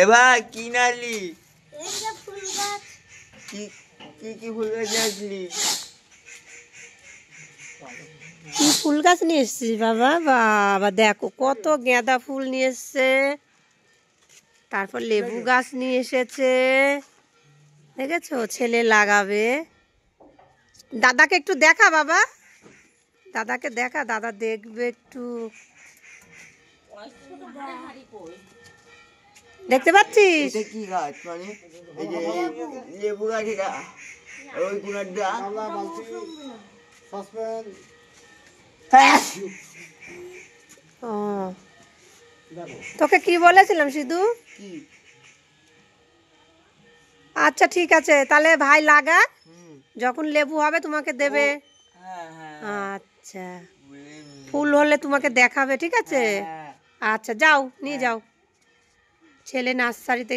এবার কি নালি কি কি কি ফুল গাছ আসলি? কি ফুল গাছ নিয়ে এসছিস বাবা? বাবা দেখো কত গাঁদা ফুল নিয়ে এসছে, তারপর লেবু গাছ নিয়ে এসেছে, দেখেছো? ছেলে লাগাবে। দাদাকে একটু দেখা বাবা, দাদাকে দেখা, দাদা দেখবে একটু। দেখতে পাচ্ছিস? এটা কি গাছ? মানে এই যে লেবু গাছ, এটা ওই গুণাটা ও, তোকে কি বলেছিলাম সিধু? কি? আচ্ছা ঠিক আছে, তাহলে ভাই লাগা, যখন লেবু হবে তোমাকে দেবে। হ্যাঁ হ্যাঁ আচ্ছা, ফুল হলে তোমাকে দেখাবে, ঠিক আছে? আচ্ছা যাও, নিয়ে যাও, ছেলে নার্সারিতে